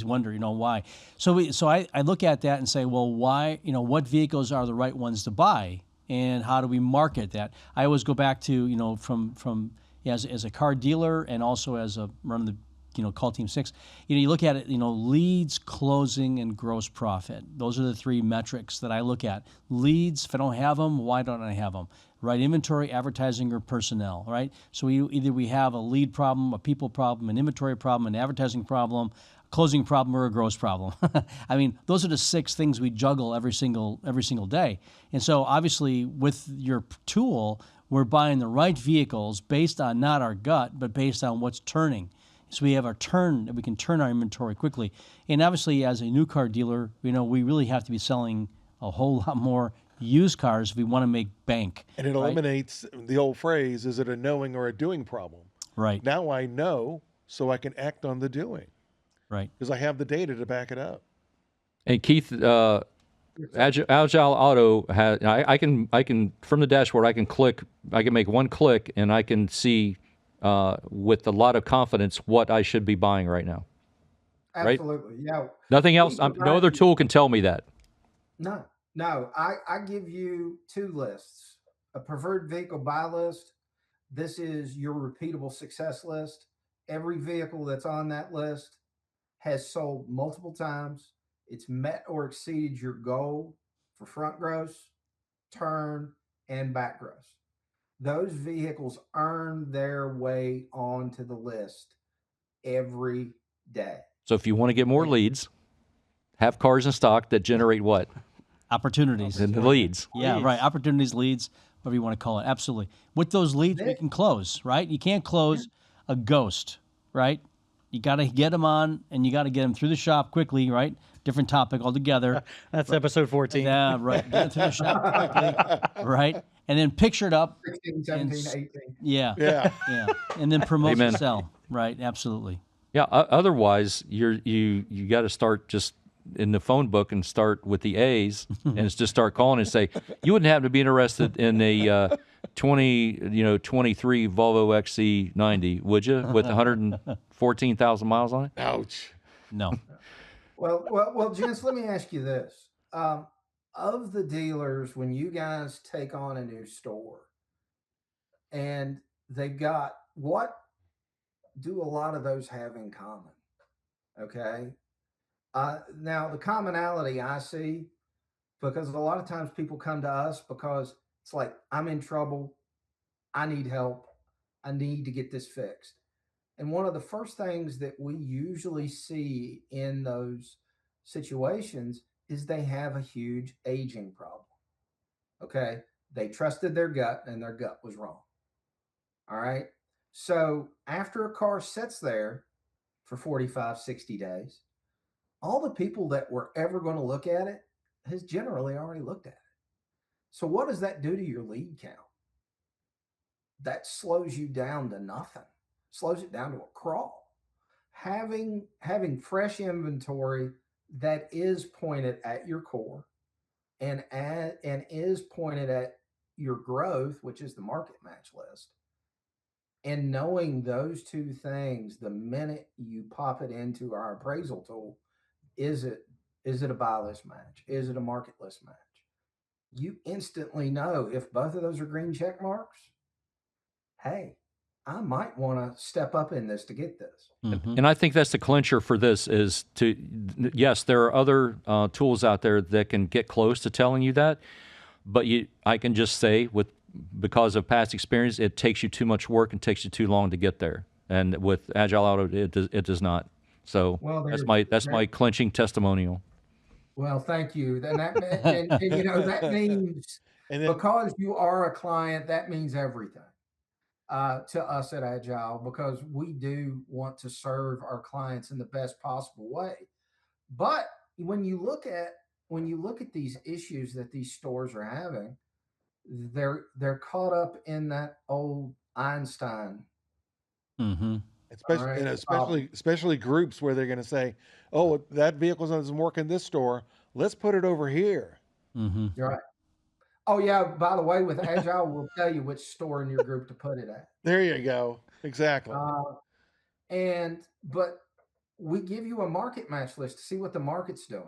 wonder, you know, why. So I look at that and say, well, why? You know, what vehicles are the right ones to buy, and how do we market that? I always go back to, you know, from as a car dealer and also as a running the, you know, call team 6. You know, you look at it, you know, leads, closing, and gross profit. Those are the three metrics that I look at. Leads, if I don't have them, why don't I have them? Right, inventory, advertising, or personnel, right? So either we have a lead problem, a people problem, an inventory problem, an advertising problem, a closing problem, or a gross problem. I mean, those are the 6 things we juggle every single day. And so obviously with your tool, we're buying the right vehicles based on not our gut, but based on what's turning. So we have our turn, that we can turn our inventory quickly. And obviously as a new car dealer, you know, we really have to be selling a whole lot more used cars if we want to make bank. And it eliminates the old phrase, is it a knowing or a doing problem? Right. Now I know, so I can act on the doing. Right. Because I have the data to back it up. And Keith, Agile Auto has. I can from the dashboard. I can make one click, and I can see with a lot of confidence what I should be buying right now. Absolutely, right? yeah. Nothing else. No other tool can tell me that. No. I give you 2 lists: a preferred vehicle buy list. This is your repeatable success list. Every vehicle that's on that list has sold multiple times. It's met or exceeded your goal for front gross, turn, and back gross. Those vehicles earn their way onto the list every day. So if you want to get more leads, have cars in stock that generate what? Opportunities. And the leads. Yeah, right. Opportunities, leads, whatever you want to call it. Absolutely. With those leads, we can close, right? You can't close a ghost, right? You got to get them on, and you got to get them through the shop quickly, right? Different topic altogether. That's episode 14. Yeah, right. Get it through the shop quickly, right? And then picture it up. 16, 17, 18. Yeah. And then promote Amen. and sell, right? Absolutely. Yeah. Otherwise, you got to start just in the phone book and start with the A's, and it's just start calling and say, you wouldn't happen to be interested in a 23 Volvo XC90, would you, with 114,000 miles on it? Ouch. No. Well, gents, let me ask you this. Of the dealers, when you guys take on a new store and they've got, what do a lot of those have in common? Okay. Now, the commonality I see, because a lot of times people come to us because it's like, I'm in trouble. I need help. I need to get this fixed. And one of the first things that we usually see in those situations is they have a huge aging problem. Okay. They trusted their gut and their gut was wrong. All right. So after a car sits there for 45, 60 days, all the people that were ever going to look at it has generally already looked at it. So what does that do to your lead count? That slows you down to nothing, slows it down to a crawl. Having fresh inventory that is pointed at your core, and is pointed at your growth, which is the market match list. And knowing those two things, the minute you pop it into our appraisal tool, is it a buy list match? Is it a market list match? You instantly know if both of those are green check marks. Hey, I might want to step up in this to get this. And I think that's the clincher for this is to, yes, there are other tools out there that can get close to telling you that, but I can just say because of past experience, it takes you too much work and takes you too long to get there. And with Agile Auto, it does not. So that's my clinching testimonial. Well, thank you. Then and you know that means because you are a client, that means everything to us at Agile, because we do want to serve our clients in the best possible way. But when you look at these issues that these stores are having, they're caught up in that old Einstein. Especially groups where they're going to say, "Oh, that vehicle doesn't work in this store. Let's put it over here." You're right. Oh yeah. By the way, with Agile, we'll tell you which store in your group to put it at. There you go. Exactly. But we give you a market match list to see what the market's doing.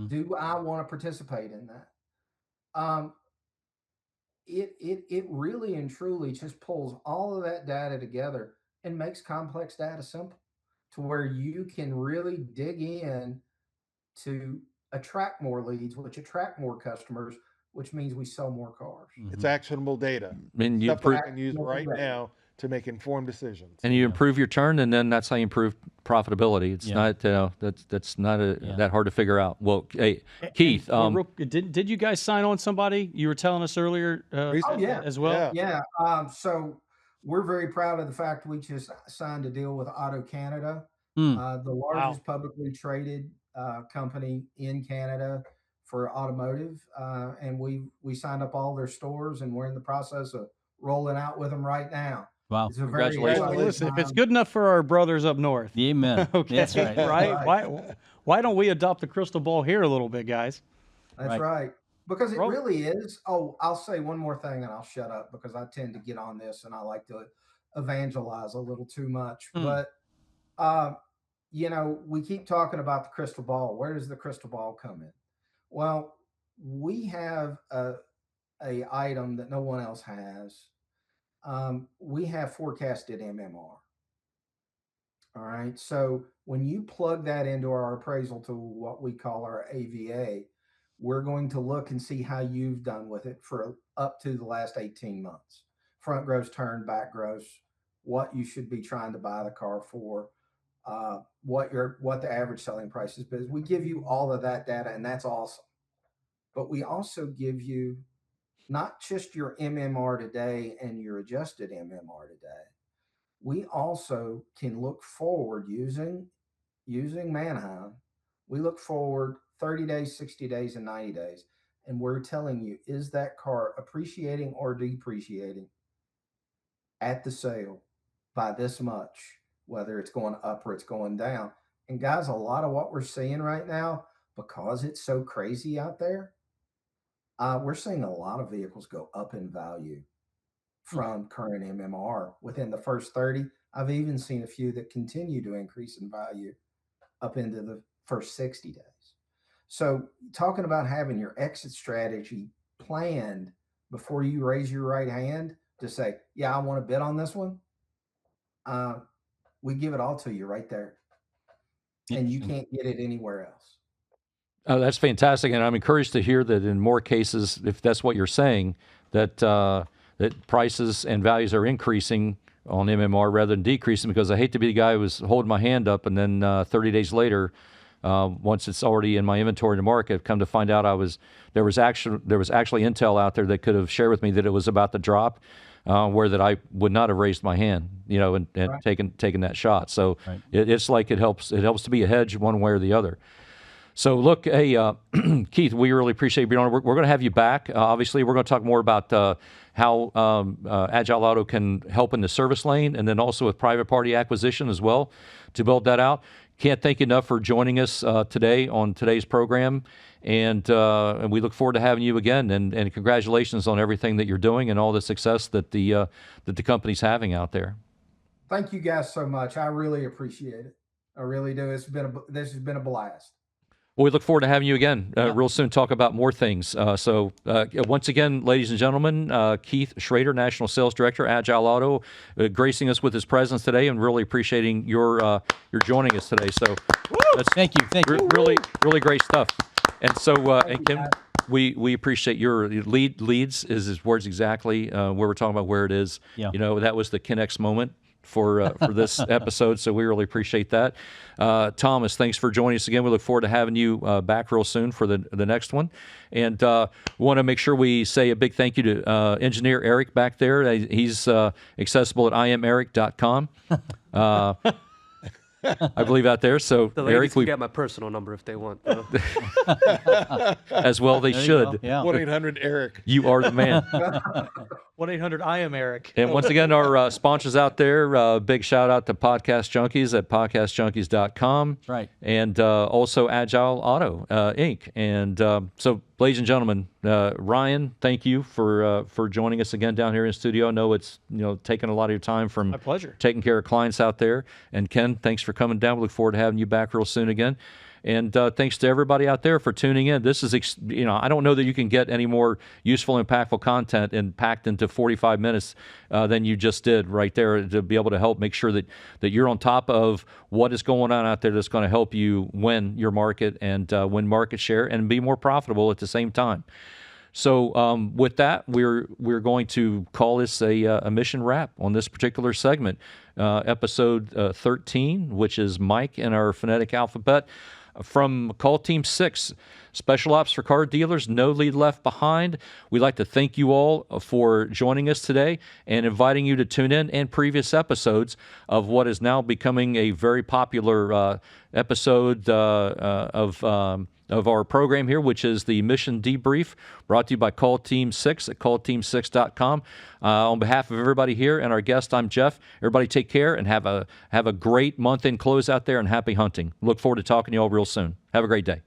Do I want to participate in that? It really and truly just pulls all of that data together and makes complex data simple to where you can really dig in to attract more leads, which attract more customers, which means we sell more cars. It's actionable data. And Stuff that I can use right now to make informed decisions. And you improve your turn, and then that's how you improve profitability. It's not that's not that hard to figure out. Well, hey, Keith, did you guys sign on somebody? You were telling us earlier as well. Yeah. So we're very proud of the fact we just signed a deal with Auto Canada, the largest publicly traded company in Canada for automotive, and we signed up all their stores, and we're in the process of rolling out with them right now. Wow! Congratulations! Listen, if it's good enough for our brothers up north, amen. Okay, that's right. Right? Why don't we adopt the crystal ball here a little bit, guys? That's right. Because it really is. Oh, I'll say one more thing, and I'll shut up because I tend to get on this, and I like to evangelize a little too much. But you know, we keep talking about the crystal ball. Where does the crystal ball come in? Well, we have a item that no one else has. We have forecasted MMR. All right. So when you plug that into our appraisal tool, what we call our AVA, we're going to look and see how you've done with it for up to the last 18 months. Front gross turn, back gross, what you should be trying to buy the car for, what the average selling price is. But we give you all of that data, and that's awesome. But we also give you not just your MMR today and your adjusted MMR today. We also can look forward using Manheim. We look forward 30 days, 60 days, and 90 days. And we're telling you, is that car appreciating or depreciating at the sale by this much, whether it's going up or it's going down? And guys, a lot of what we're seeing right now, because it's so crazy out there, we're seeing a lot of vehicles go up in value from current MMR within the first 30. I've even seen a few that continue to increase in value up into the first 60 days. So talking about having your exit strategy planned before you raise your right hand to say, yeah, I want to bid on this one. We give it all to you right there. And you can't get it anywhere else. Oh, that's fantastic, and I'm encouraged to hear that in more cases, if that's what you're saying, that that prices and values are increasing on MMR rather than decreasing. Because I hate to be the guy who was holding my hand up, and then 30 days later, once it's already in my inventory in the market, I've come to find out there was actually intel out there that could have shared with me that it was about to drop, where that I would not have raised my hand, you know, and taken that shot. So it's like it helps to be a hedge one way or the other. So look, hey, Keith, we really appreciate you being on. We're going to have you back. Obviously, we're going to talk more about how Agile Auto can help in the service lane, and then also with private party acquisition as well to build that out. can't thank you enough for joining us today on today's program, and we look forward to having you again. And congratulations on everything that you're doing and all the success that the company's having out there. Thank you guys so much. I really appreciate it. I really do. This has been a blast. Well, we look forward to having you again real soon, talk about more things. So once again, ladies and gentlemen, Keith Schrader, National Sales Director, Agile Auto, gracing us with his presence today, and really appreciating your joining us today. So Thank you. really, really great stuff. And so, and Kim, guys. we appreciate your leads is his words exactly, where we're talking about where it is. Yeah. You know, that was the Kinex moment for this episode, so we really appreciate that. Thomas, thanks for joining us again. We look forward to having you back real soon for the next one. And we want to make sure we say a big thank you to engineer Eric back there. He's accessible at imeric.com. I believe out there. So The ladies Eric, can get my personal number if they want. Though. as well they There you should. go. Yeah. 1-800-ERIC. You are the man. 1-800 I am Eric. And once again, our sponsors out there, big shout out to Podcast Junkies at podcastjunkies.com. Right. And also Agile Auto Inc. And so, ladies and gentlemen, Ryan, thank you for joining us again down here in the studio. I know it's taking a lot of your time from My pleasure. taking care of clients out there. And Ken, thanks for coming down. We look forward to having you back real soon again. And thanks to everybody out there for tuning in. This is, I don't know that you can get any more useful, impactful content and packed into 45 minutes than you just did right there to be able to help make sure that you're on top of what is going on out there that's going to help you win your market and win market share and be more profitable at the same time. So with that, we're going to call this a mission wrap on this particular segment, episode 13, which is Mike in our phonetic alphabet. From Call Team 6, Special Ops for Car Dealers, No Lead Left Behind. We'd like to thank you all for joining us today and inviting you to tune in previous episodes of what is now becoming a very popular episode of our program here, which is the Mission Debrief, brought to you by Call Team 6 at callteam6.com. On behalf of everybody here and our guest, I'm Jeff. Everybody take care and have a great month-end close out there, and happy hunting. Look forward to talking to you all real soon. Have a great day.